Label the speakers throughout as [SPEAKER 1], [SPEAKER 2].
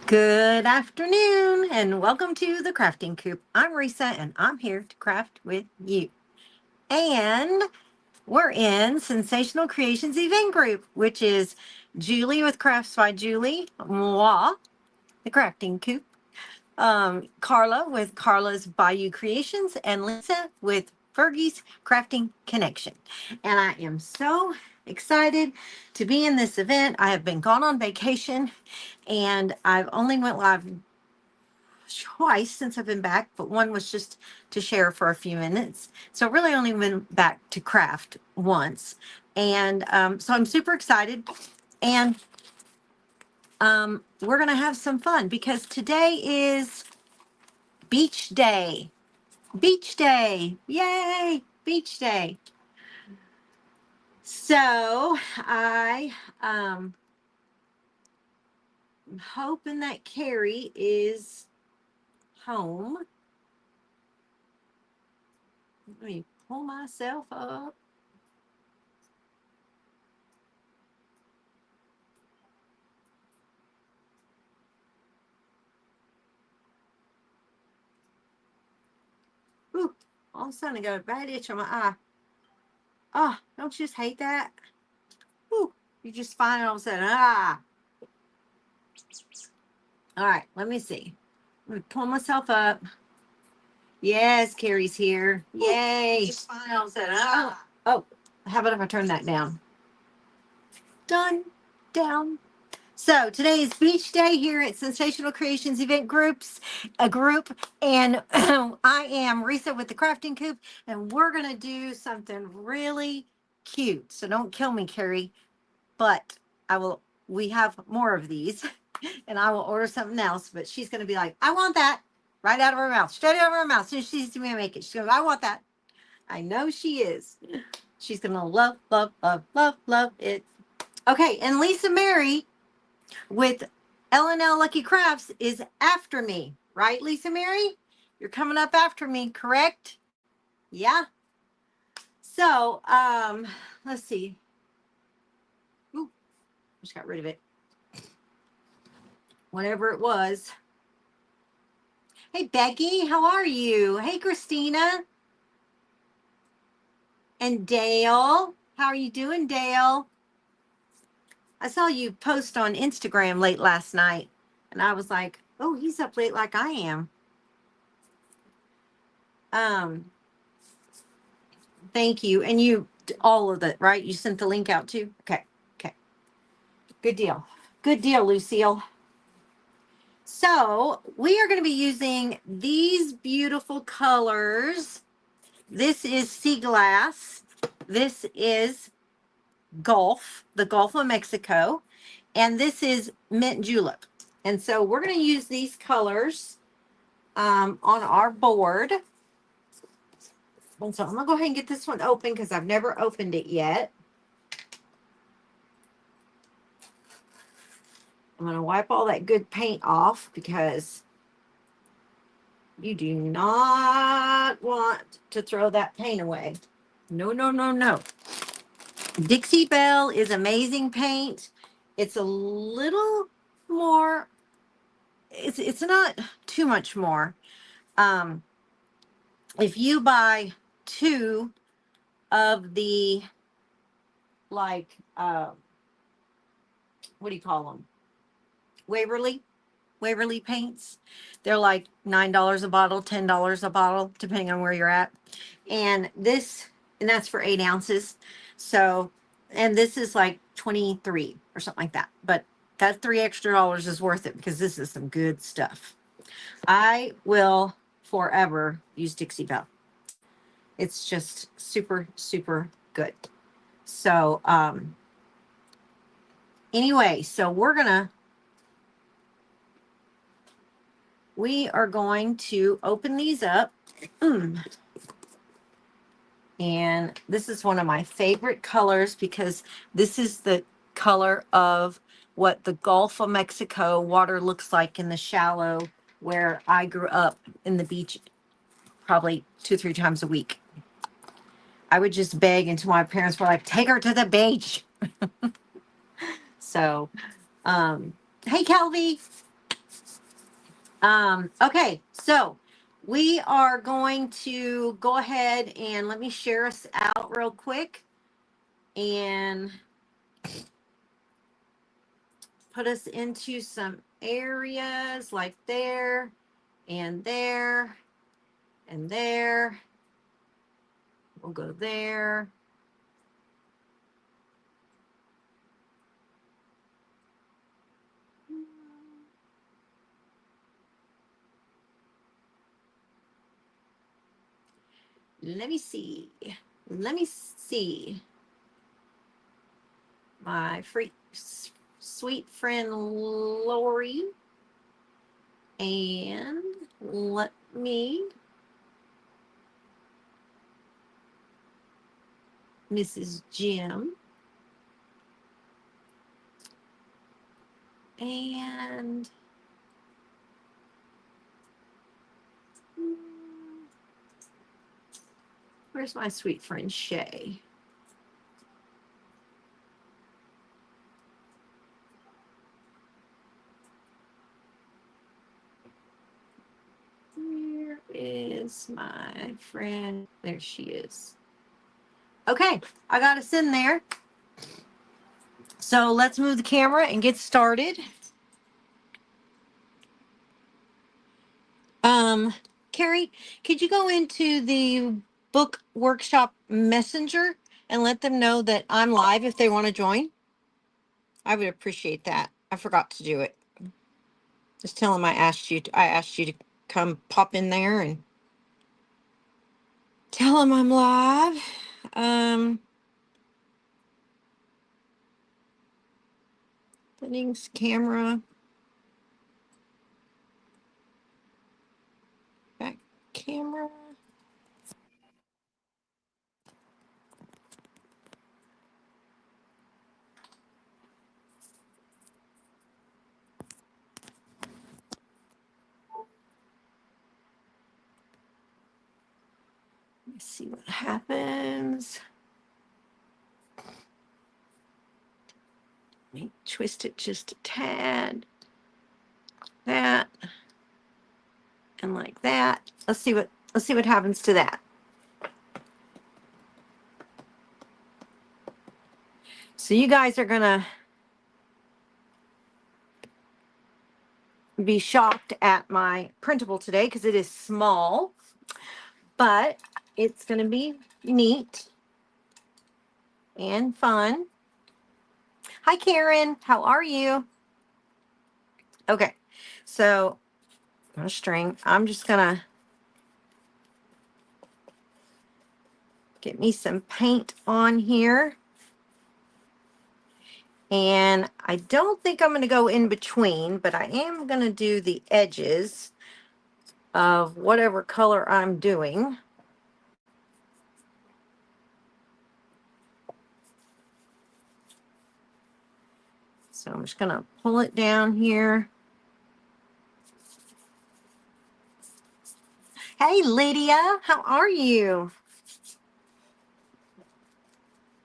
[SPEAKER 1] Good afternoon and welcome to the Crafting Coop. I'm Reesa and I'm here to craft with you. And we're in Sensational Creations Event Group, which is Julie with Crafts by Julie, moi, the Crafting Coop, Carla with Carla's Bayou Creations, and Lisa with Fergi's Crafting Connection. And I am so excited to be in this event. I have been gone on vacation and I've only went live twice since I've been back, but one was just to share for a few minutes. So really only went back to craft once. And so I'm super excited. And we're going to have some fun because today is beach day. Beach day. Yay. Beach day. So I'm hoping that Carrie is home. Let me pull myself up. Ooh, all of a sudden I got a bad itch on my eye. Oh, don't you just hate that? Ooh, you just find it all of a sudden. All right, let me see. Let me pull myself up. Yes, Carrie's here. Yay. Just find it all of a sudden. Oh, how about if I turn that down? Done. Down. So today is beach day here at Sensational Creations Event Groups, a group, and I am Reesa with the Crafting Coop, and we're gonna do something really cute. So don't kill me, Carrie, but I will. We have more of these, and I will order something else. But she's gonna be like, "I want that," right out of her mouth, straight out of her mouth. As soon as she sees me make it, she's gonna, "I want that." I know she is. She's gonna love, love, love, love, love it. Okay, and Lisa Mary with L&L Lucky Crafts is after me, right, Lisa Mary? You're coming up after me, correct? Yeah. So, let's see. Ooh, just got rid of it. Whatever it was. Hey, Becky, how are you? Hey, Christina. And Dale. How are you doing, Dale? I saw you post on Instagram late last night, and I was like, oh, he's up late like I am. Thank you. And you, all of it, right? You sent the link out too? Okay. Okay. Good deal. Good deal, Lucille. So we are going to be using these beautiful colors. This is sea glass. This is Gulf, the Gulf of Mexico. And this is mint julep. And so we're going to use these colors on our board. And so I'm going to go ahead and get this one open because I've never opened it yet. I'm going to wipe all that good paint off because you do not want to throw that paint away. No, no, no, no. Dixie Belle is amazing paint. It's a little more, it's not too much more. If you buy two of the, like, what do you call them? Waverly paints. They're like $9 a bottle, $10 a bottle, depending on where you're at. And that's for 8 ounces. So, and this is like 23 or something like that. But that $3 extra is worth it because this is some good stuff. I will forever use Dixie Belle. It's just super, super good. So, anyway, so we are going to open these up. And this is one of my favorite colors because this is the color of what the Gulf of Mexico water looks like in the shallow where I grew up in the beach probably 2-3 times a week. I would just beg until my parents were like, take her to the beach. So, hey, Kelby. Okay, so we are going to go ahead and let me share us out real quick and put us into some areas like there and there and there. We'll go there. Let me see. Let me see. My sweet friend Lori. And let me Mrs. Jim. And where's my sweet friend Shay? Where is my friend? There she is. Okay, I got us in there. So let's move the camera and get started. Carrie, could you go into the book workshop messenger and let them know that I'm live if they want to join? I would appreciate that. I forgot to do it. Just tell them I asked you to come pop in there and tell them I'm live. Settings, camera, back camera. Let's see what happens. Let me twist it just a tad. That and like that. Let's see what happens to that. So you guys are gonna be shocked at my printable today because it is small, but it's gonna be neat and fun. Hi Karen, how are you? Okay, so a string. I'm just gonna get me some paint on here. And I don't think I'm going to go in between, but I am going to do the edges of whatever color I'm doing. So I'm just going to pull it down here. Hey, Lydia, how are you?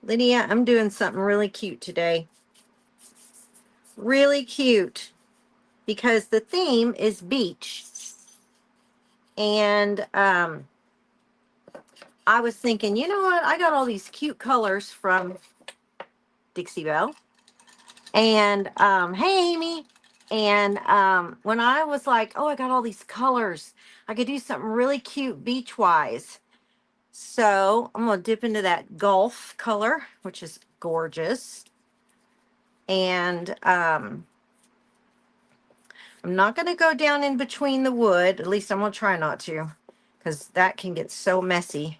[SPEAKER 1] Lydia, I'm doing something really cute today. Really cute because the theme is beach. And I was thinking, you know what? I got all these cute colors from Dixie Belle. And hey, Amy. And when I was like, oh, I got all these colors, I could do something really cute beach-wise. So I'm going to dip into that Gulf color, which is gorgeous. And I'm not going to go down in between the wood. At least I'm going to try not to, because that can get so messy.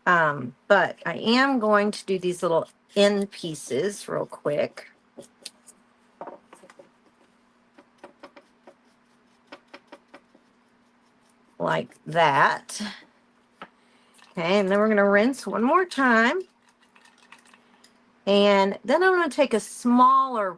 [SPEAKER 1] But I am going to do these little end pieces real quick. Like that. Okay, and then we're going to rinse one more time. And then I'm going to take a smaller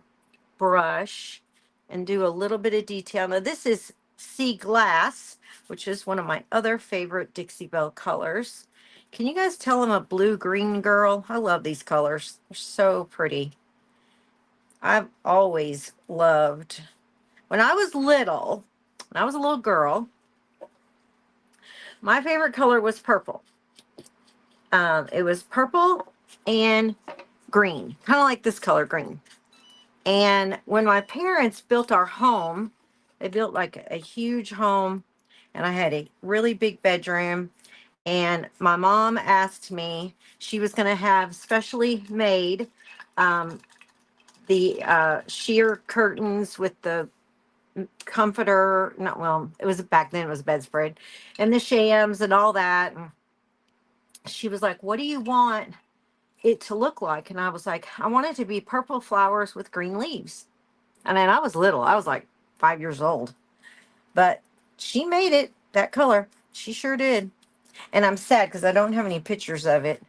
[SPEAKER 1] brush and do a little bit of detail. Now this is Sea Glass, which is one of my other favorite Dixie Belle colors. Can you guys tell I'm a blue-green girl? I love these colors. They're so pretty. I've always loved, when I was little, when I was a little girl, my favorite color was purple. It was purple and green, kind of like this color, green. And when my parents built our home, they built like a huge home, and I had a really big bedroom. And my mom asked me, she was going to have specially made um, the sheer curtains with the comforter. Not well, it was back then, it was a bedspread, and the shams and all that. And she was like, "What do you want it to look like?" And I was like, "I want it to be purple flowers with green leaves." And then I was little, I was like 5 years old, but she made it that color. She sure did. And I'm sad because I don't have any pictures of it.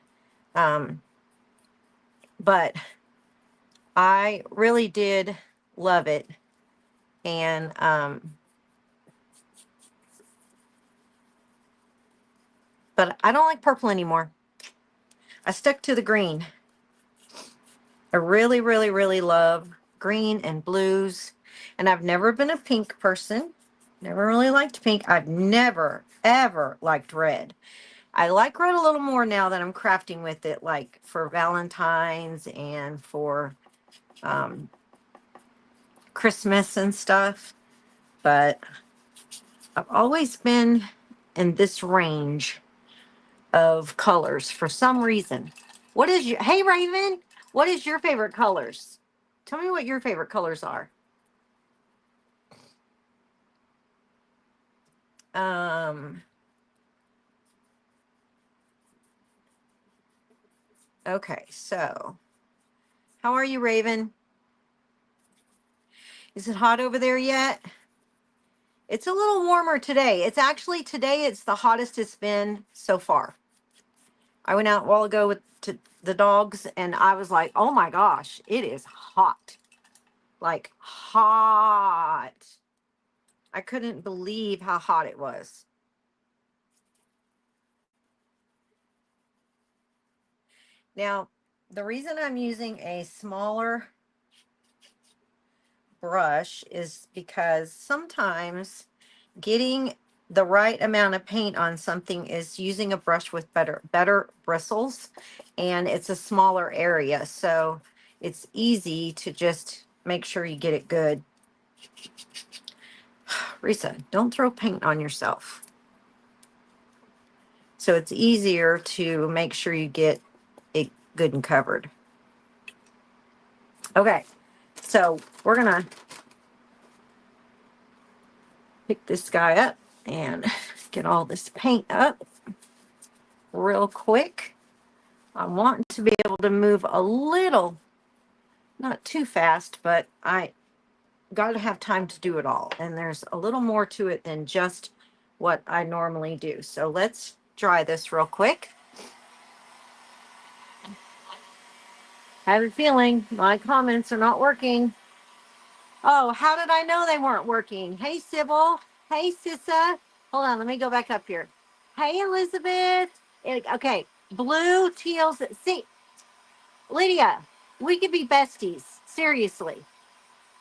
[SPEAKER 1] But I really did love it. And but I don't like purple anymore. I stuck to the green. I really, really, really love green and blues. And I've never been a pink person. Never really liked pink. I've never, ever liked red. I like red a little more now that I'm crafting with it, like for Valentine's and for Christmas and stuff. But I've always been in this range of colors for some reason. What is your, hey Raven, what is your favorite colors? Tell me what your favorite colors are. Okay, so how are you, Raven? Is it hot over there yet? It's a little warmer today. It's actually today, it's the hottest it's been so far. I went out a while ago with the dogs, and I was like, oh my gosh, it is hot. Like hot. I couldn't believe how hot it was. Now, the reason I'm using a smaller brush is because sometimes getting the right amount of paint on something is using a brush with better bristles, and it's a smaller area, so it's easy to just make sure you get it good. Reesa, don't throw paint on yourself. So it's easier to make sure you get it good and covered. Okay, so we're gonna pick this guy up and get all this paint up real quick. I want to be able to move a little, not too fast, but I got to have time to do it all. And there's a little more to it than just what I normally do. So let's dry this real quick. I have a feeling my comments are not working. Oh, how did I know they weren't working? Hey, Sybil. Hey, Sissa. Hold on, let me go back up here. Hey, Elizabeth. Okay, blue, teals. See, Lydia, we could be besties. Seriously.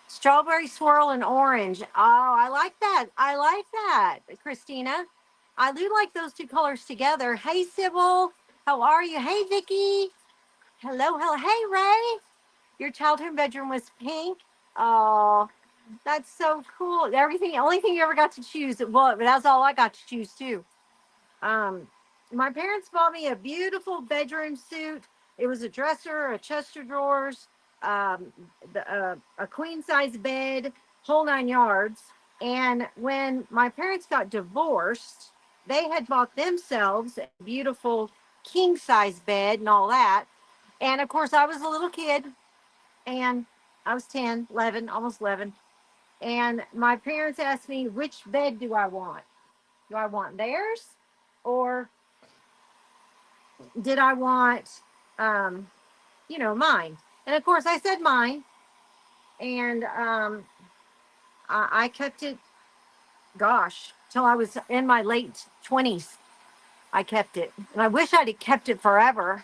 [SPEAKER 1] Strawberry swirl and orange. Oh, I like that. I like that, Christina. I do like those two colors together. Hey, Sybil. How are you? Hey, Vicky. Hello, hello. Hey, Ray. Your childhood bedroom was pink. Oh, that's so cool. Everything, only thing you ever got to choose. Well, that's all I got to choose too. Um, my parents bought me a beautiful bedroom suit. It was a dresser, a chest of drawers, um, a queen size bed, whole 9 yards. And when my parents got divorced, they had bought themselves a beautiful king size bed and all that. And of course, I was a little kid, and I was 10, 11, almost 11. And my parents asked me, which bed do I want? Do I want theirs? Or did I want, um, mine? And of course, I said mine. And I kept it, gosh, till I was in my late 20s. I kept it. And I wish I'd have kept it forever.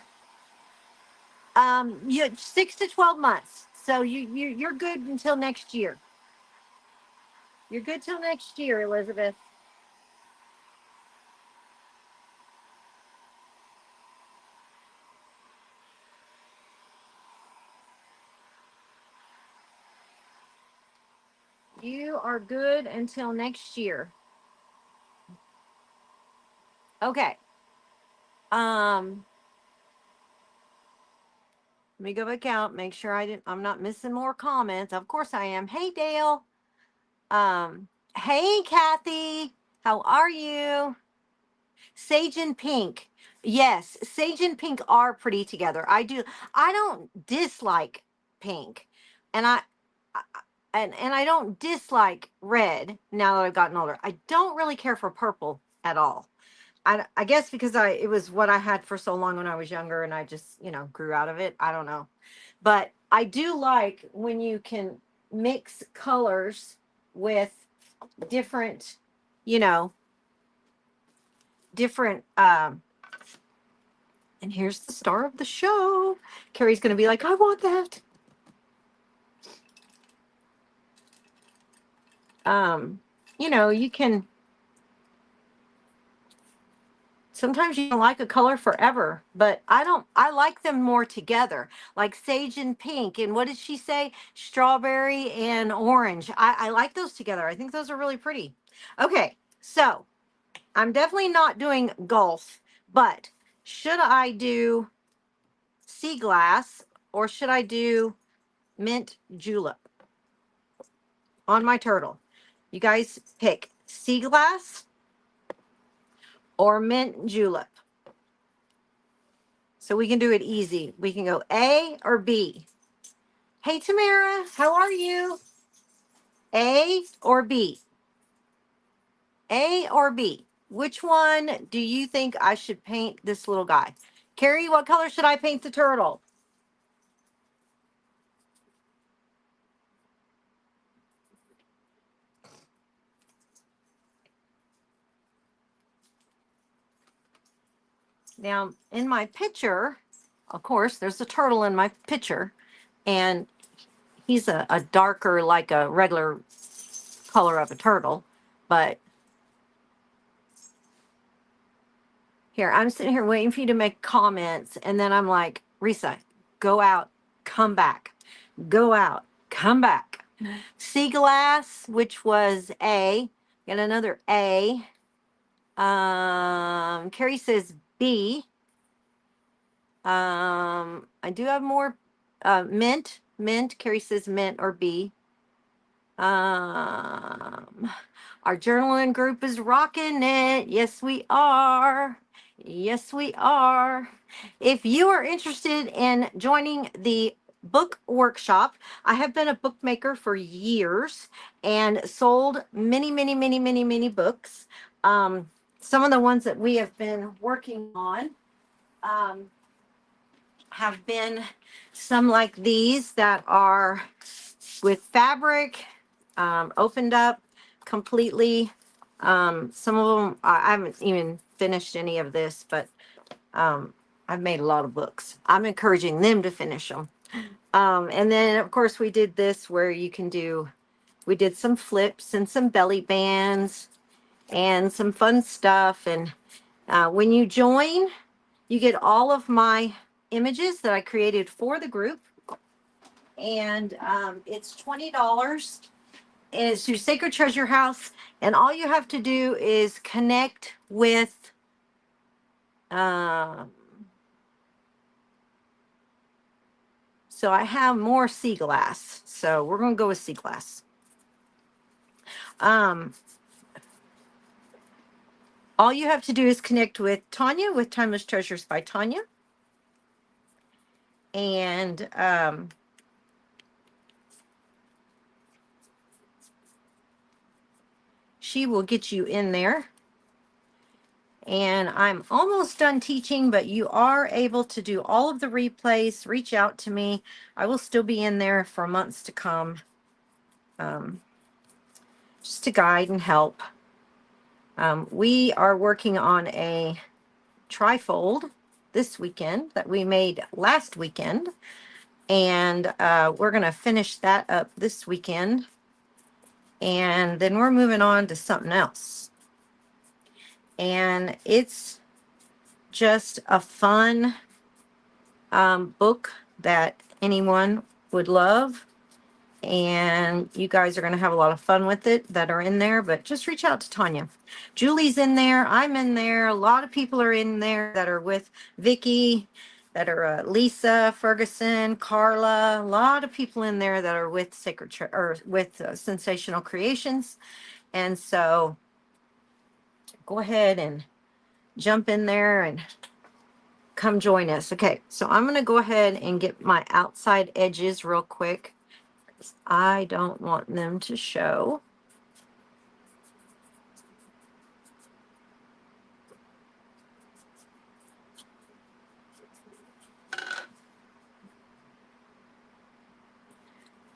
[SPEAKER 1] 6 to 12 months. So you're good until next year. You're good till next year, Elizabeth. You are good until next year. Okay. Let me go back out, make sure I'm not missing more comments. Of course I am. Hey, Dale. Hey, Kathy. How are you? Sage and pink. Yes, sage and pink are pretty together. I don't dislike pink. And I and I don't dislike red now that I've gotten older. I don't really care for purple at all. I guess because it was what I had for so long when I was younger and I just, grew out of it. I don't know. But I do like when you can mix colors with different, you know, different and here's the star of the show. Carrie's going to be like, "I want that." You can sometimes you don't like a color forever, but I like them more together, like sage and pink. And what did she say? Strawberry and orange. I like those together. I think those are really pretty. Okay, so I'm definitely not doing golf, but should I do sea glass or should I do mint julep on my turtle? You guys pick sea glass or mint julep. So we can do it easy. We can go A or B. Hey, Tamara, how are you? A or B? A or B? Which one do you think I should paint this little guy? Carrie, what color should I paint the turtle? Now, in my picture, of course, there's a turtle in my picture, and he's a darker, like a regular color of a turtle, but here, I'm sitting here waiting for you to make comments, and then I'm like, Reesa, go out, come back. Go out, come back. Sea glass, which was A. Got another A. Carrie says B. I do have more mint. Mint. Carrie says mint or B. Our journaling group is rocking it. Yes, we are. Yes, we are. If you are interested in joining the book workshop, I have been a bookmaker for years and sold many, many, many, many, many books. Some of the ones that we have been working on have been some like these that are with fabric, opened up completely. Some of them, I haven't even finished any of this, but I've made a lot of books. I'm encouraging them to finish them. And then, of course, we did this where we did some flips and some belly bands and some fun stuff. And when you join, you get all of my images that I created for the group. And it's $20. It's through Sacred Treasure House. And all you have to do is connect with so I have more sea glass. So we're going to go with sea glass. All you have to do is connect with Tanya with Timeless Treasures by Tanya. And she will get you in there. And I'm almost done teaching, but you are able to do all of the replays. Reach out to me. I will still be in there for months to come, just to guide and help. We are working on a trifold this weekend that we made last weekend. And we're going to finish that up this weekend. And then we're moving on to something else. And it's just a fun book that anyone would love. And you guys are going to have a lot of fun with it that are in there, but just reach out to Tanya. Julie's in there. I'm in there. A lot of people are in there that are with Vicky, that are Lisa, Ferguson, Carla. A lot of people in there that are with Sensational Creations. And so go ahead and jump in there and come join us. Okay, so I'm going to go ahead and get my outside edges real quick. I don't want them to show.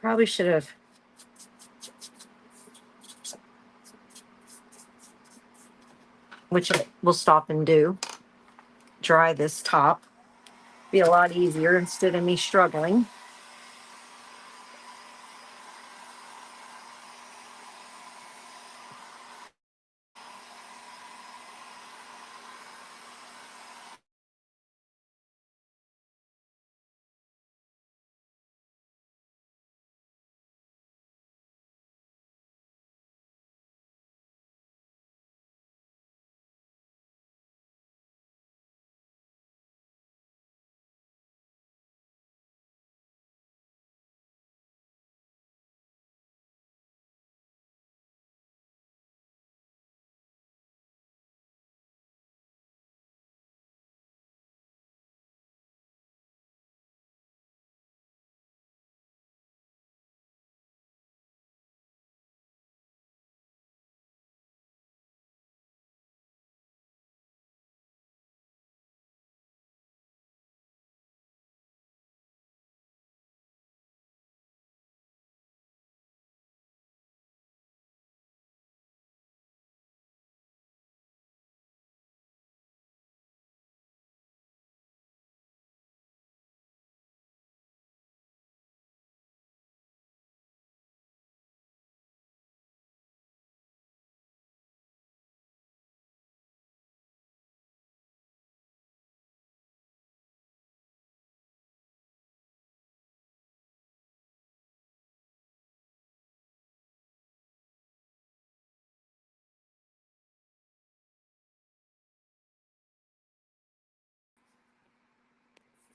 [SPEAKER 1] Probably should have. Which we'll stop and do. Dry this top. Be a lot easier instead of me struggling.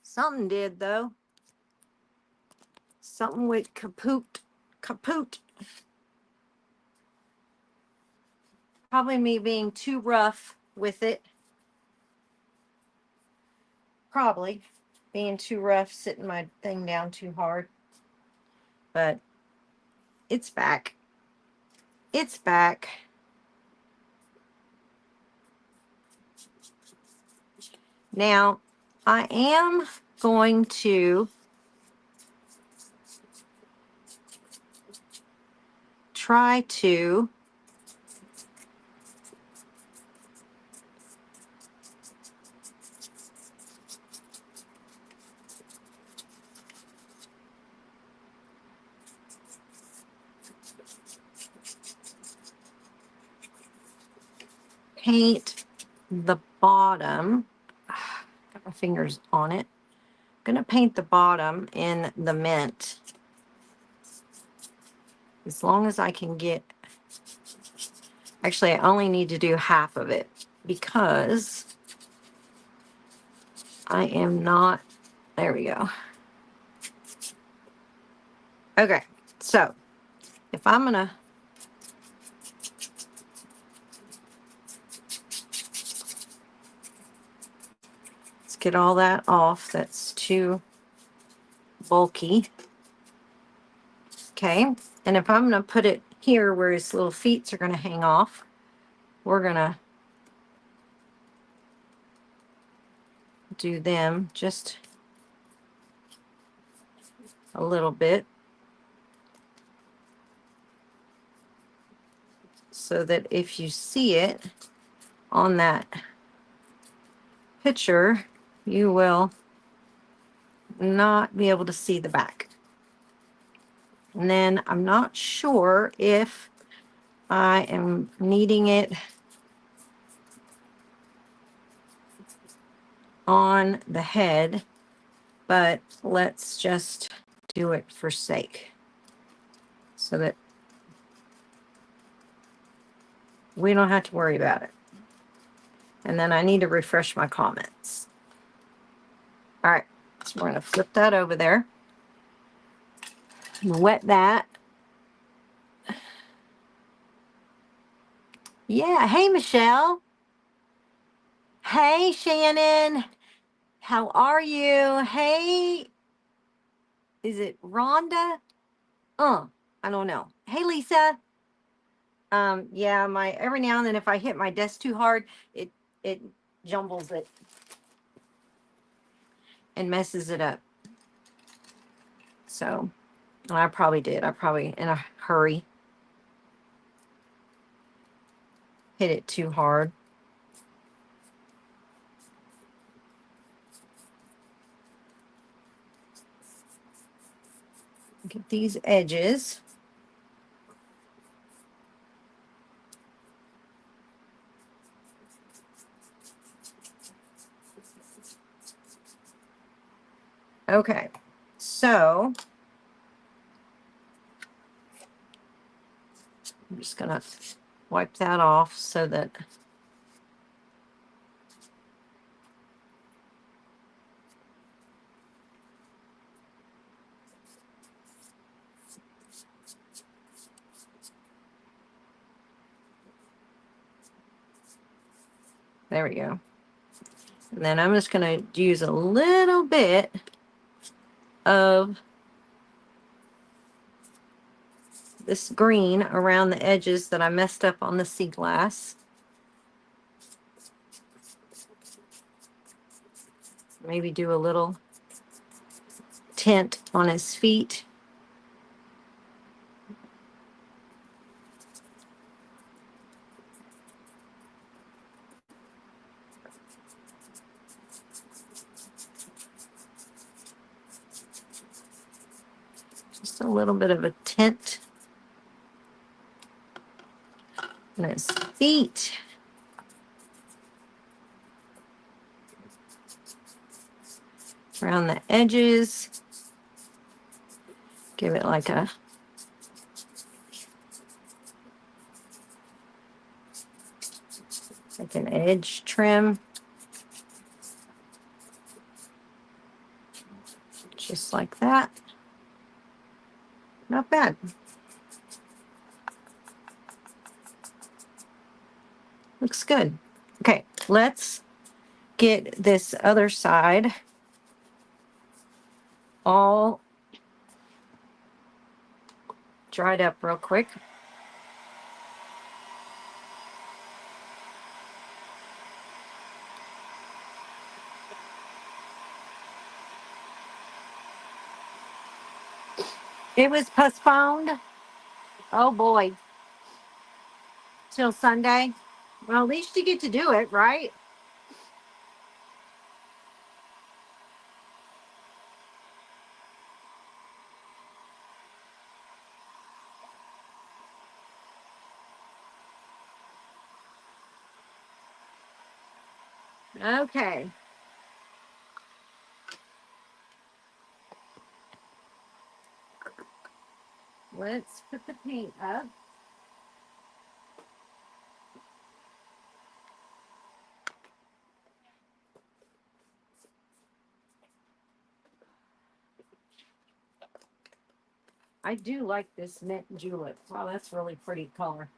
[SPEAKER 1] Something did though. Something went kaput. Kaput. Probably me being too rough with it. Probably being too rough, sitting my thing down too hard. But it's back. It's back. Now, I am going to try to paint the bottom. Got my fingers on it. I'm going to paint the bottom in the mint. As long as I can get, actually I only need to do half of it because I am not, there we go. Okay, so if I'm gonna, let's get all that off, that's too bulky. Okay, and if I'm gonna put it here where his little feet are gonna hang off, we're gonna do them just a little bit so that if you see it on that picture, you will not be able to see the back. And then I'm not sure if I am kneading it on the head, but let's just do it for sake so that we don't have to worry about it. And then I need to refresh my comments. All right, so we're going to flip that over there. Wet that. Yeah. Hey, Michelle. Hey, Shannon. How are you? Hey, is it Rhonda? I don't know. Hey, Lisa. Yeah, my every now and then if I hit my desk too hard, it jumbles it and messes it up. So I probably did. I probably in a hurry hit it too hard. Get these edges. Okay, so I'm just gonna wipe that off so that there we go. And then I'm just gonna use a little bit of this green around the edges that I messed up on the sea glass. Maybe do a little tint on his feet. Just a little bit of a tint on his feet. Around the edges. Give it like an edge trim. Just like that. Not bad. Looks good. Okay, let's get this other side all dried up real quick. It was postponed. Oh boy. Till Sunday. Well, at least you get to do it, right? Okay. Let's put the paint up. I do like this mint julep. Wow, that's really pretty color.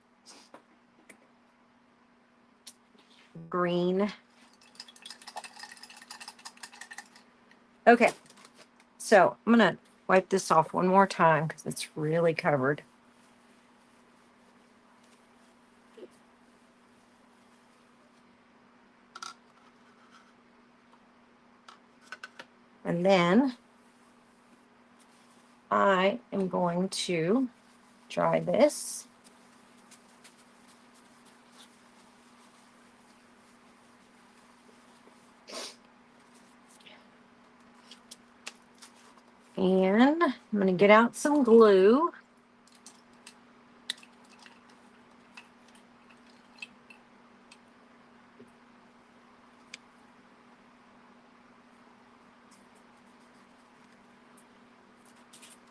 [SPEAKER 1] Green. Okay, so I'm gonna wipe this off one more time because it's really covered. And then I am going to dry this. And I'm going to get out some glue.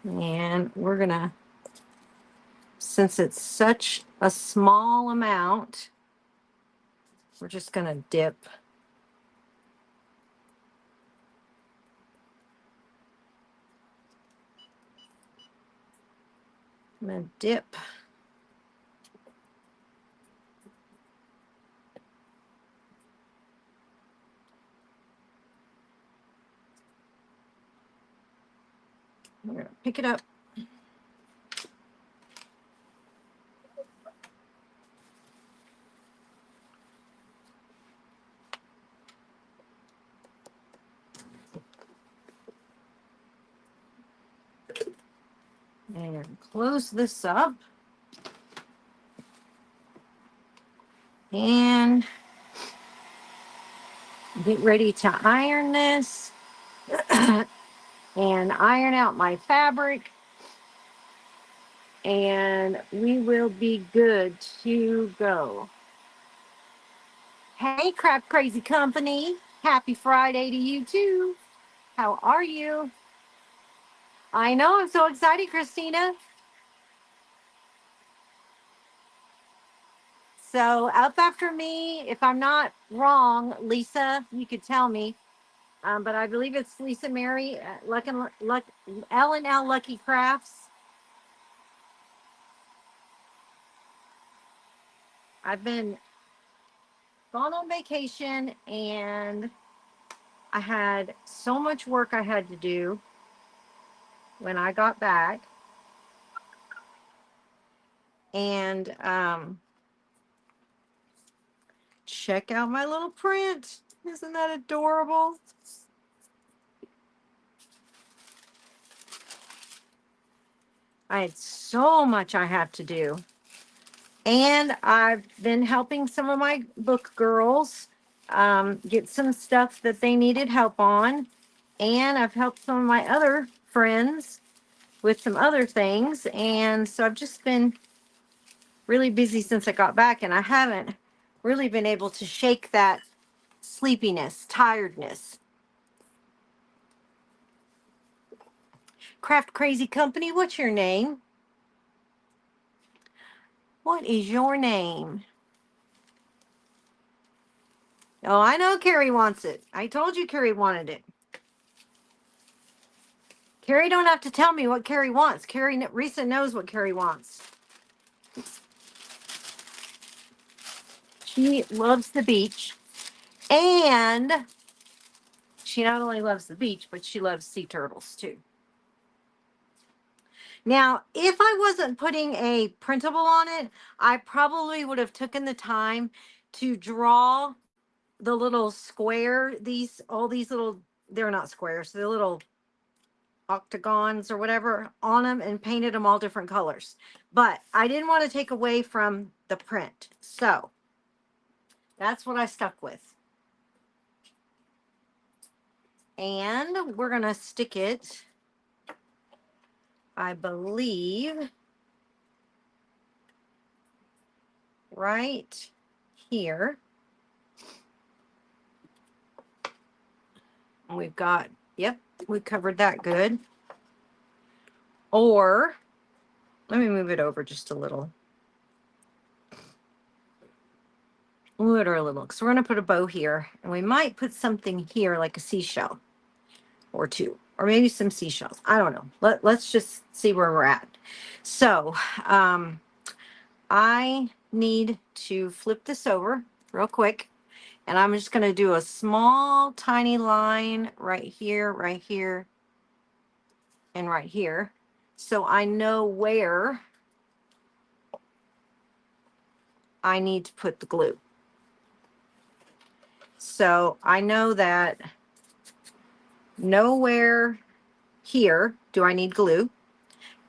[SPEAKER 1] And we're gonna, since it's such a small amount, we're just gonna dip. I'm gonna dip. We're gonna pick it up. And close this up. And get ready to iron this and iron out my fabric. And we will be good to go. Hey, Craft Crazy Company. Happy Friday to you too. How are you? I know, I'm so excited, Christina. So up after me, if I'm not wrong, Lisa, you could tell me. But I believe it's Lisa Mary, L&L Lucky Crafts. I've been gone on vacation and I had so much work I had to do when I got back. And check out my little print. Isn't that adorable? I had so much I have to do. And I've been helping some of my book girls get some stuff that they needed help on. And I've helped some of my other friends with some other things. And so I've just been really busy since I got back. And I haven't really been able to shake that sleepiness, tiredness. Craft Crazy Company, what's your name? What is your name? Oh, I know Carrie wants it. I told you Carrie wanted it. Carrie don't have to tell me what Carrie wants. Reesa knows what Carrie wants. She loves the beach. And she not only loves the beach, but she loves sea turtles too. Now, if I wasn't putting a printable on it, I probably would have taken the time to draw the little square, all these little, they're not squares, they're little octagons or whatever on them and painted them all different colors. But I didn't want to take away from the print. So that's what I stuck with. And we're going to stick it, I believe, right here. And we've got, yep, we covered that good. Or let me move it over just a little. Move it a little, because we're going to put a bow here. And we might put something here like a seashell or two, or maybe some seashells. I don't know. Let's just see where we're at. So I need to flip this over real quick. And I'm just going to do a small, tiny line right here, and right here. So I know where I need to put the glue. So I know that nowhere here do I need glue.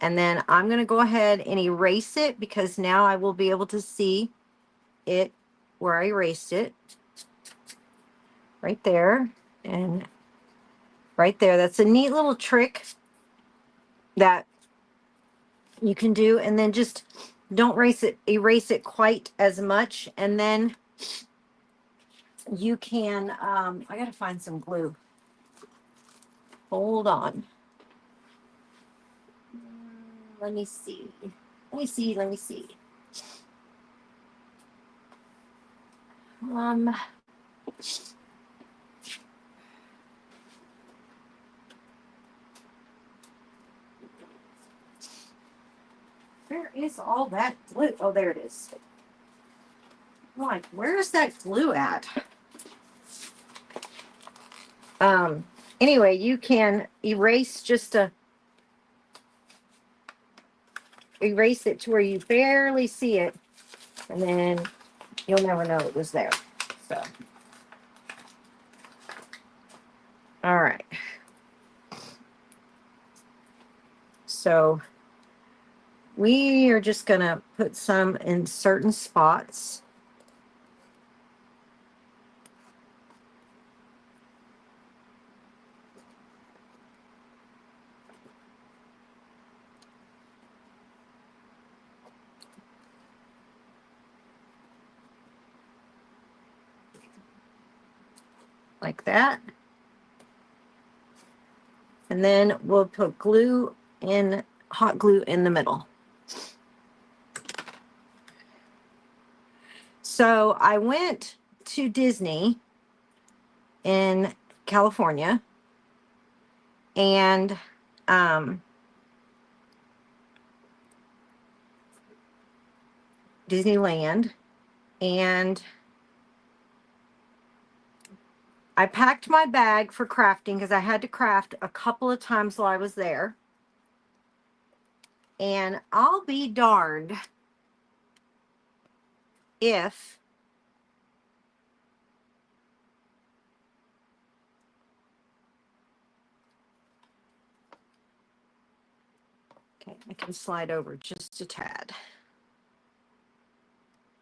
[SPEAKER 1] And then I'm going to go ahead and erase it, because now I will be able to see it where I erased it. Right there and right there. That's a neat little trick that you can do. And then just don't erase it quite as much. And then you can, I got to find some glue. Hold on. Let me see. Let me see. Let me see. Where is all that glue? Oh, there it is. I'm like, where's that glue at? Anyway, you can erase erase it to where you barely see it, and then you'll never know it was there. So, all right. So we are just gonna put some in certain spots. Like that. And then we'll put glue in, hot glue in the middle. So I went to Disney in California, and Disneyland, and I packed my bag for crafting because I had to craft a couple of times while I was there. And I'll be darned if okay, I can slide over just a tad.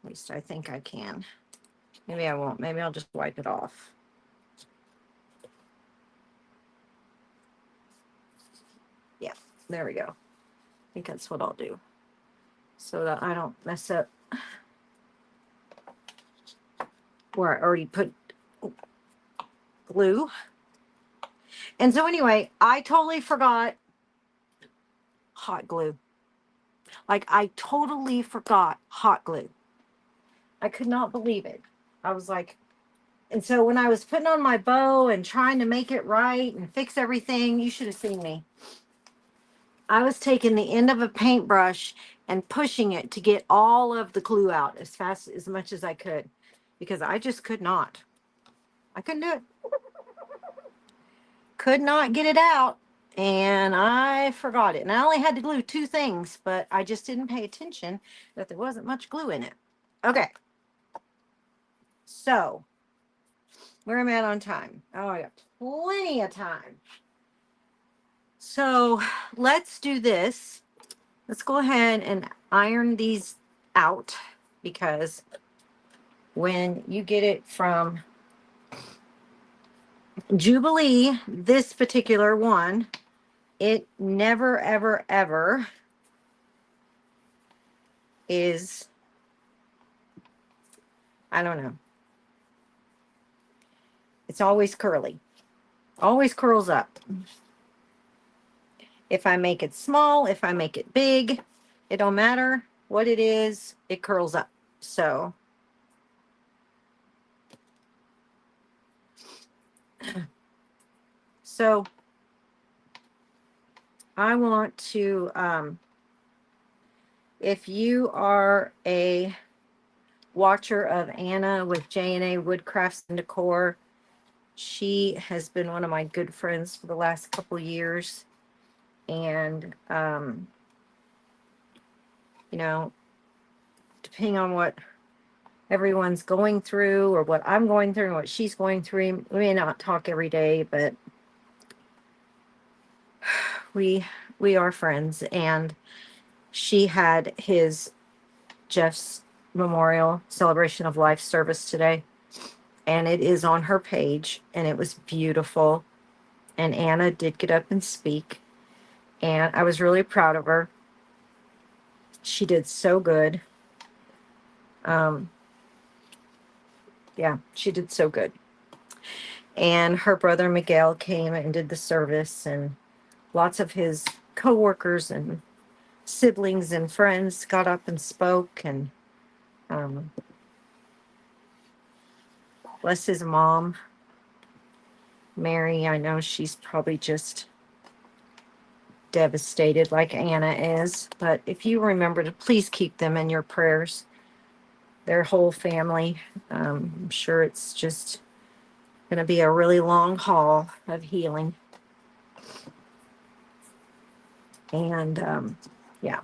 [SPEAKER 1] At least I think I can. Maybe I won't. Maybe I'll just wipe it off. Yeah, there we go. I think that's what I'll do, so that I don't mess up where I already put glue. And so anyway, I totally forgot hot glue. Like, I totally forgot hot glue. I could not believe it. I was like, and so when I was putting on my bow and trying to make it right and fix everything, you should have seen me. I was taking the end of a paintbrush and pushing it to get all of the glue out as much as I could, because I just could not. I couldn't do it. Could not get it out, and I forgot it. And I only had to glue 2 things, but I just didn't pay attention that there wasn't much glue in it. Okay. So, where am I at on time? Oh, I got plenty of time. So, let's do this. Let's go ahead and iron these out, because when you get it from Jubilee, this particular one, it never, ever, ever is, I don't know. It's always curly. Always curls up. If I make it small, if I make it big, it don't matter what it is, it curls up. So I want to, if you are a watcher of Anna with J&A Woodcrafts and Decor, she has been one of my good friends for the last couple years. And, you know, depending on what everyone's going through or what I'm going through and what she's going through, we may not talk every day, but we are friends. And she had Jeff's memorial celebration of life service today, and it is on her page, and it was beautiful. And Anna did get up and speak, and I was really proud of her. She did so good. Yeah, she did so good. And her brother Miguel came and did the service, and lots of his co-workers and siblings and friends got up and spoke, and bless his mom, Mary. I know she's probably just devastated like Anna is, but if you remember to please keep them in your prayers, their whole family. I'm sure it's just going to be a really long haul of healing. And yeah.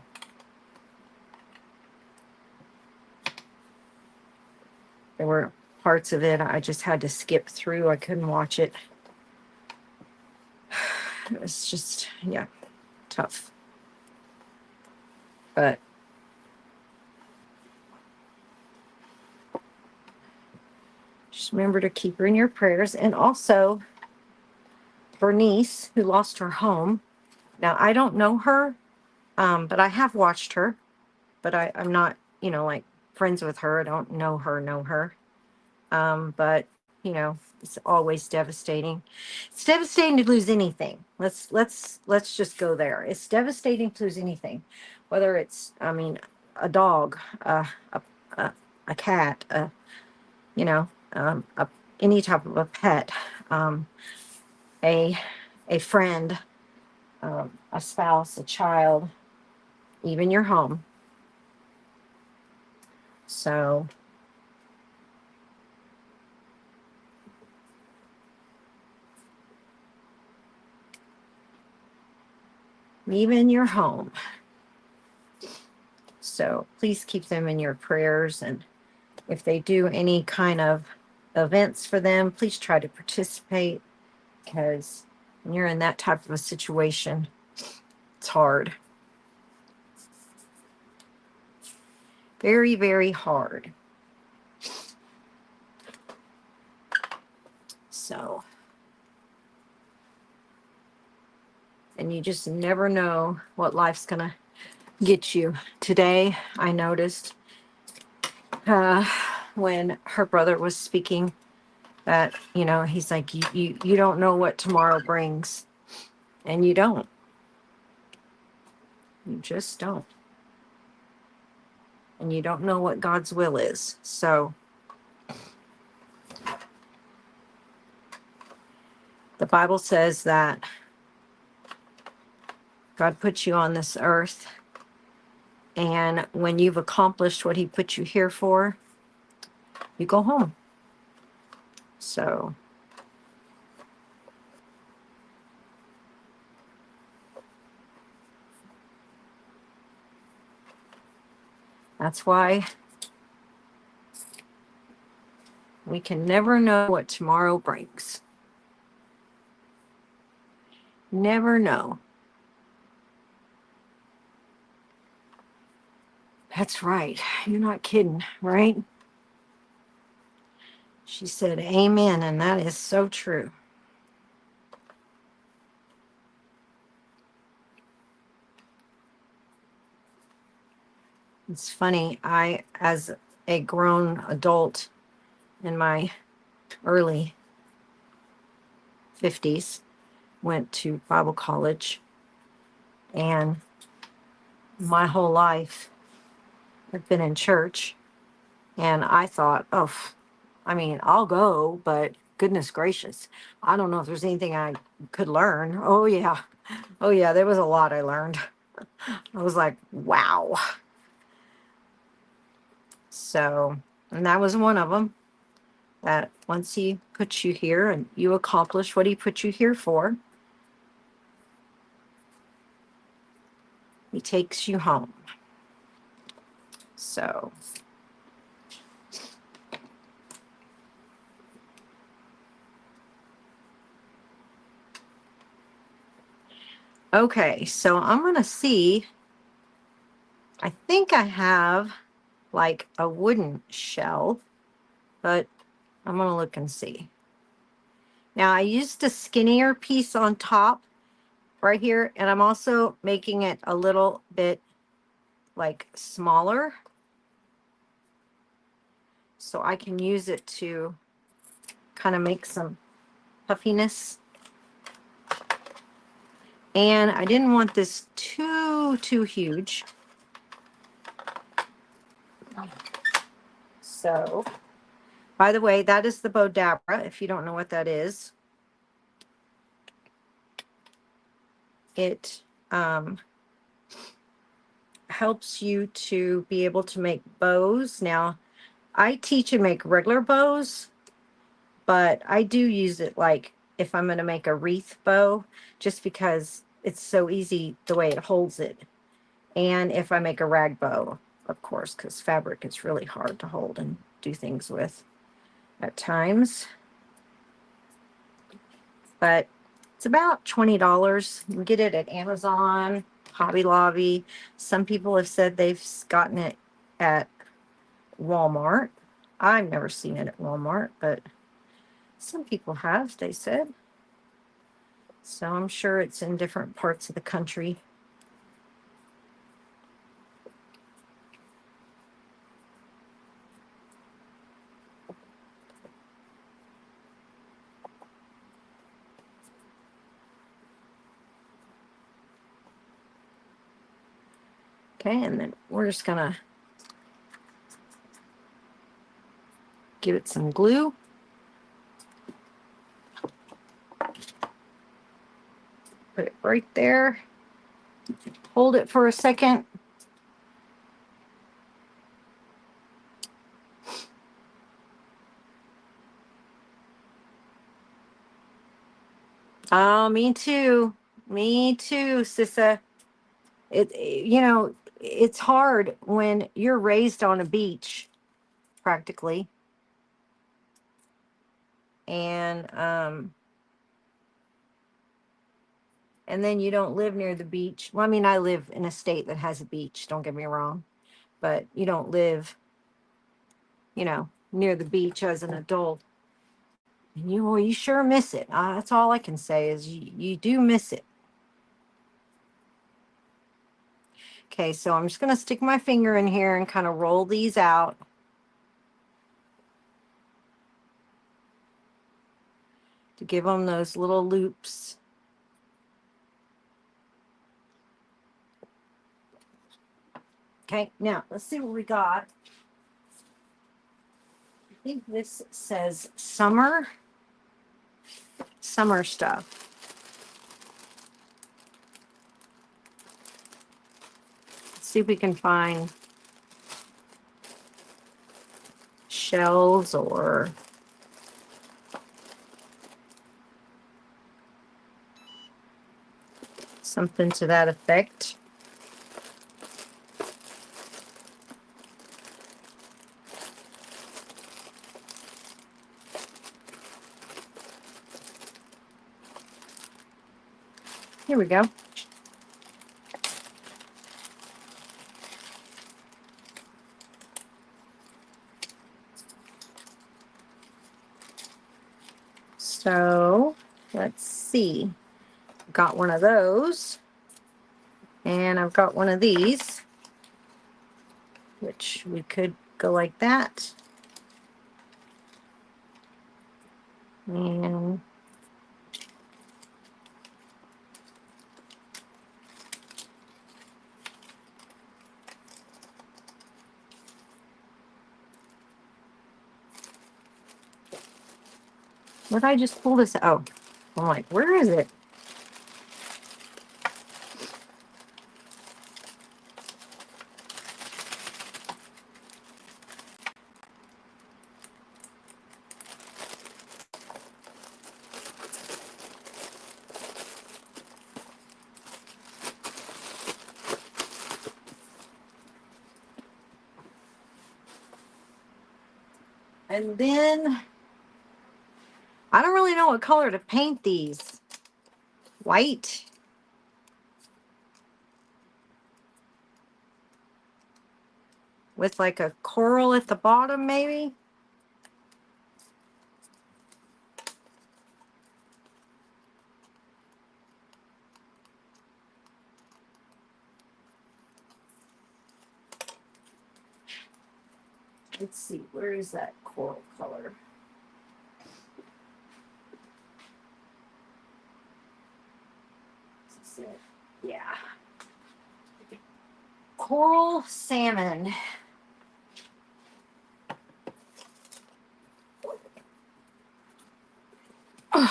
[SPEAKER 1] There were parts of it I just had to skip through. I couldn't watch it. It was just, yeah, tough. But just remember to keep her in your prayers. And also, Bernice, who lost her home. Now, I don't know her, but I have watched her. But I'm not, like friends with her. I don't know her. But, it's always devastating. It's devastating to lose anything. Let's just go there. It's devastating to lose anything, whether it's, a dog, a cat, any type of a pet, a friend, a spouse, a child, even your home. So even your home. So please keep them in your prayers. And if they do any kind of events for them, please try to participate, because when you're in that type of a situation, it's hard. Very, very hard. So, and you just never know what life's going to get you. Today, I noticed when her brother was speaking that, he's like, you don't know what tomorrow brings. And you don't. You just don't. And you don't know what God's will is. So the Bible says that God put you on this earth, and when you've accomplished what he put you here for, you go home. So that's why we can never know what tomorrow brings. Never know. That's right. You're not kidding, right? She said, amen, and that is so true. It's funny, I, as a grown adult in my early 50s, went to Bible college, and my whole life I've been in church, and I thought, I'll go, but goodness gracious, I don't know if there's anything I could learn. Oh yeah, there was a lot I learned. I was like, wow. So, and that was one of them, that once he puts you here and you accomplish what he put you here for, he takes you home. So, okay, so I'm going to see, I think I have like a wooden shelf, but I'm going to look and see. Now, I used a skinnier piece on top right here, and I'm also making it a little bit like smaller, so I can use it to kind of make some puffiness. And I didn't want this too too huge. So, by the way, that is the Bodabra, if you don't know what that is. It helps you to be able to make bows. Now, I teach and make regular bows, but I do use it like if I'm going to make a wreath bow, just because it's so easy the way it holds it. And if I make a rag bow, of course, because fabric is really hard to hold and do things with at times. But it's about $20. You can get it at Amazon, Hobby Lobby. Some people have said they've gotten it at Walmart. I've never seen it at Walmart, but some people have, they said. So I'm sure it's in different parts of the country. Okay, and then we're just gonna give it some glue. Put it right there. Hold it for a second. Oh, me too. Me too, Sissa. You know, it's hard when you're raised on a beach, practically. And then you don't live near the beach. Well, I mean, I live in a state that has a beach, don't get me wrong. But you don't live, near the beach as an adult. And you sure miss it. That's all I can say is you do miss it. Okay, so I'm just going to stick my finger in here and kind of roll these out. To give them those little loops. Okay, now let's see what we got. I think this says summer stuff. Let's see if we can find shells or something to that effect. Here we go. So let's see. Got one of those. And I've got one of these, which we could go like that. And what did I just pull this? Oh, I'm like, where is it? And then I don't really know what color to paint these. White. With like a coral at the bottom, maybe. Let's see, where is that coral color? Is this it? Yeah. coral salmon. All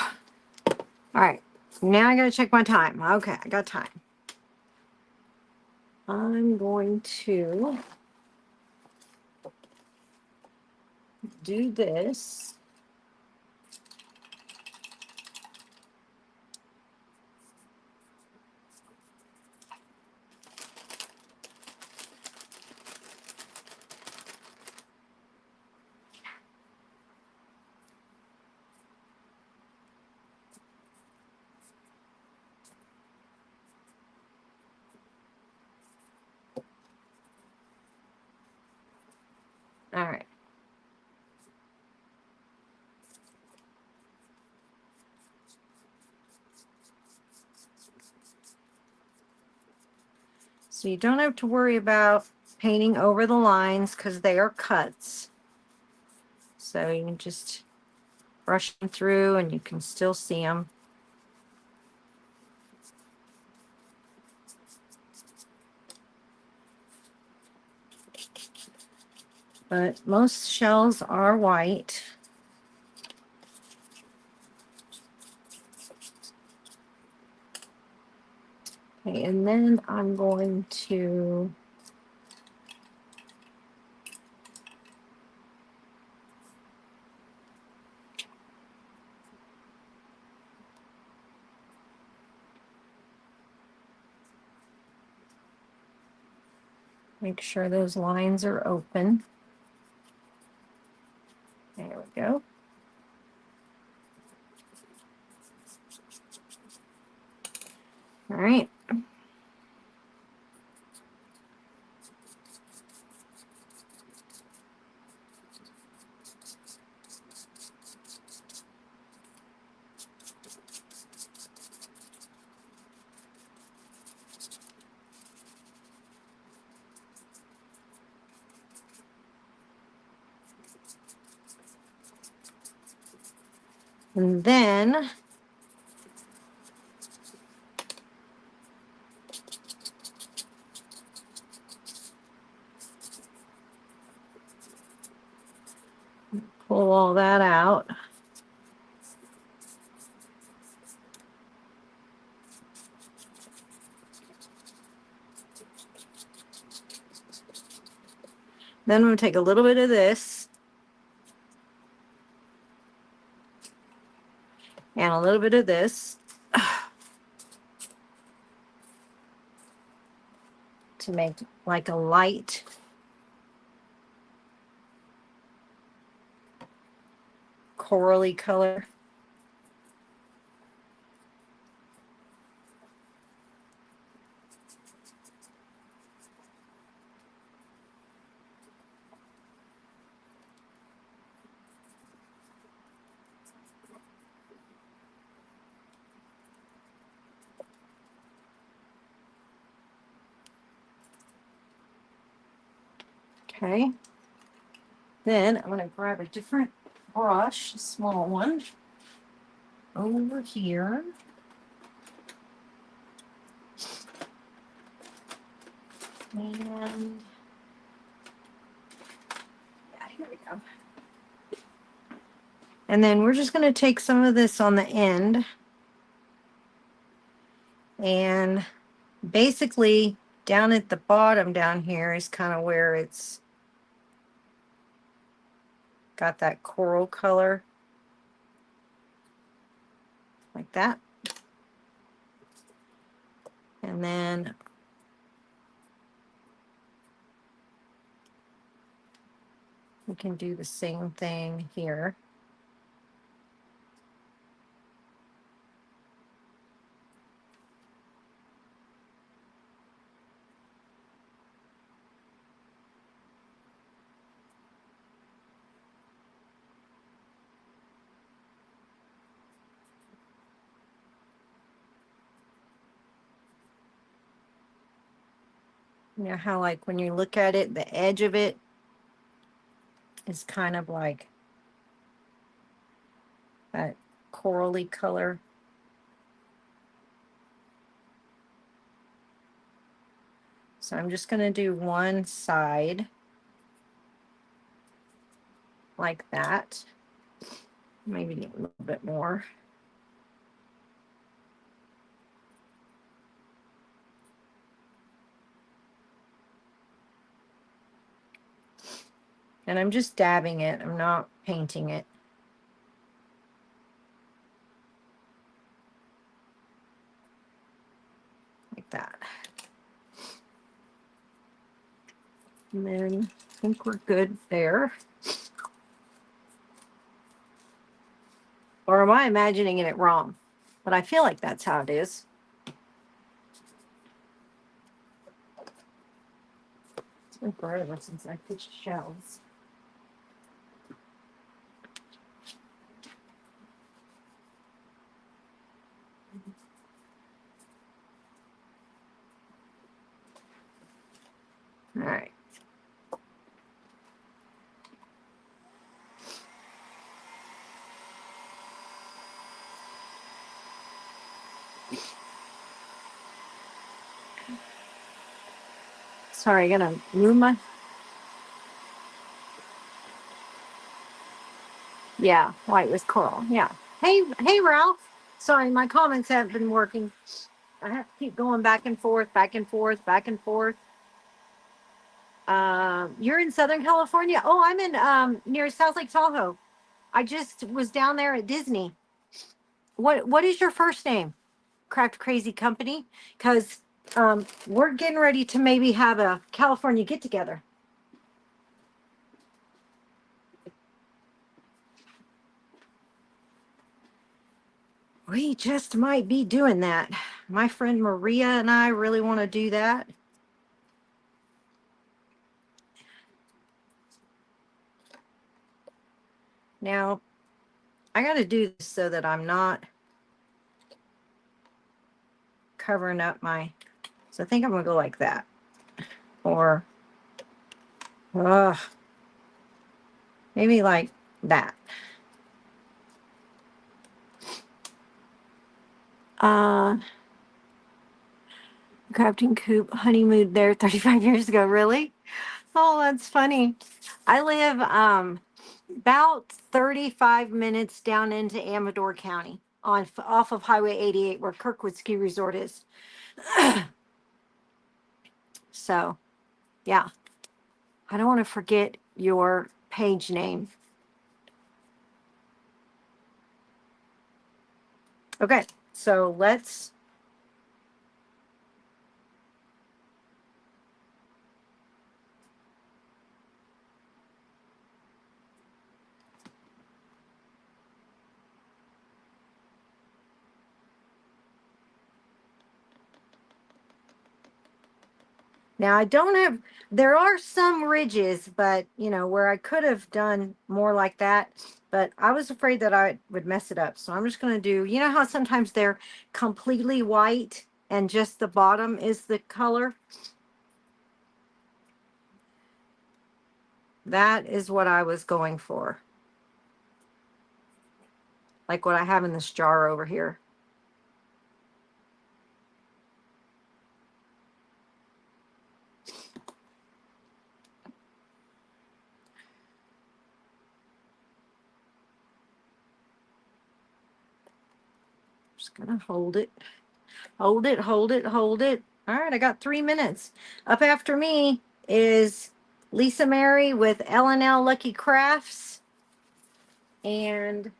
[SPEAKER 1] right, now I gotta check my time. Okay, I got time. I'm going to do this. All right. So you don't have to worry about painting over the lines because they are cuts. So you can just brush them through and you can still see them. But most shells are white. Okay, and then I'm going to make sure those lines are open. There we go. All right. And then pull all that out. Then I'm going to take a little bit of this and a little bit of this to make like a light corally color. Okay. Then I'm going to grab a different brush, a small one, over here. And yeah, here we go. And then we're just going to take some of this on the end and basically down at the bottom down here is kind of where it's got that coral color like that. And then we can do the same thing here. You know how like when you look at it, the edge of it is kind of like that corally color. So So I'm just going to do one side like that. Maybe need a little bit more. And I'm just dabbing it. I'm not painting it. Like that. And then I think we're good there. Or am I imagining it wrong? But I feel like that's how it is. It's been forever since I pitched shelves. All right. Sorry, I gotta move my. Yeah, white with coral. Yeah. Hey, Ralph. Sorry, my comments haven't been working. I have to keep going back and forth, back and forth, back and forth. You're in Southern California. Oh, I'm in near South Lake Tahoe. I just was down there at Disney. What is your first name? Craft Crazy Company? Because we're getting ready to maybe have a California get together. We just might be doing that. My friend Maria and I really want to do that. Now, I got to do this so that I'm not covering up my, so I think I'm going to go like that. Or, maybe like that. Craftin Coop honeymoon there 35 years ago. Really? Oh, that's funny. I live about 35 minutes down into Amador County off of Highway 88 where Kirkwood Ski Resort is. So, yeah. I don't want to forget your page name. Okay, so let's now I don't have, there are some ridges, but you know, where I could have done more like that, but I was afraid that I would mess it up. So I'm just going to do, you know how sometimes they're completely white and just the bottom is the color? That is what I was going for. Like what I have in this jar over here. Just gonna hold it. Hold it, hold it, hold it. All right, I got 3 minutes. Up after me is Lisa Mary with L&L Lucky Crafts. And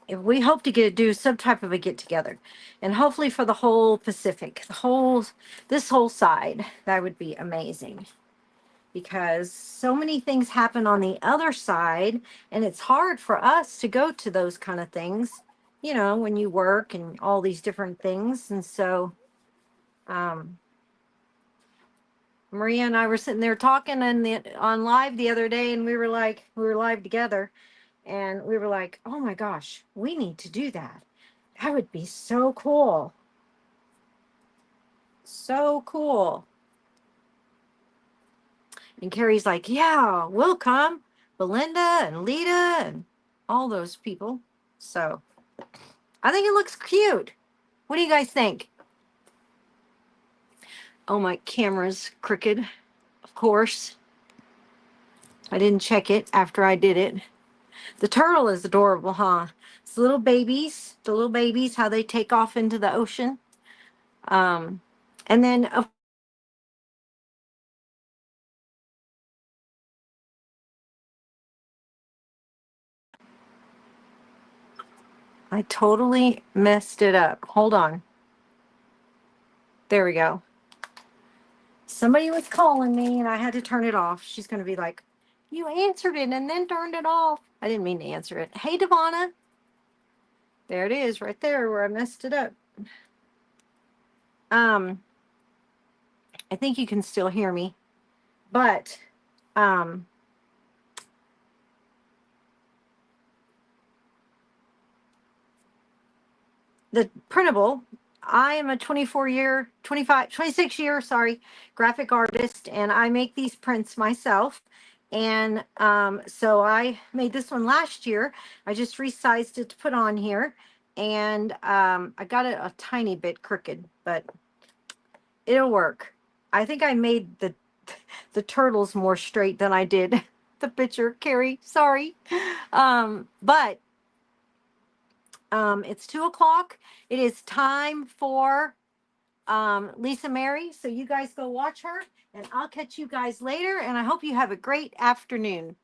[SPEAKER 1] if we hope to do some type of a get together, and hopefully for the whole Pacific, this whole side, that would be amazing. Because so many things happen on the other side, and it's hard for us to go to those kind of things, you know, when you work and all these different things. And so Maria and I were sitting there talking on live the other day, and we were live together, and we were like, oh my gosh, we need to do that. That would be so cool. So cool. And Carrie's like, yeah, we'll come. Belinda and Lita and all those people. So, I think it looks cute. What do you guys think? Oh, my camera's crooked. Of course. I didn't check it after I did it. The turtle is adorable, huh? It's the little babies, how they take off into the ocean. And then, I totally messed it up. Hold on. There we go. Somebody was calling me and I had to turn it off. She's going to be like, you answered it and then turned it off. I didn't mean to answer it. Hey, Devonna. There it is right there where I messed it up. I think you can still hear me, but, the printable, I am a 26 year, sorry, graphic artist, and I make these prints myself. And so I made this one last year. I just resized it to put on here. And I got it a tiny bit crooked, but it'll work. I think I made the turtles more straight than I did the picture, Carrie. Sorry. But it's 2 o'clock. It is time for Lisa Mary. So you guys go watch her, and I'll catch you guys later. And I hope you have a great afternoon.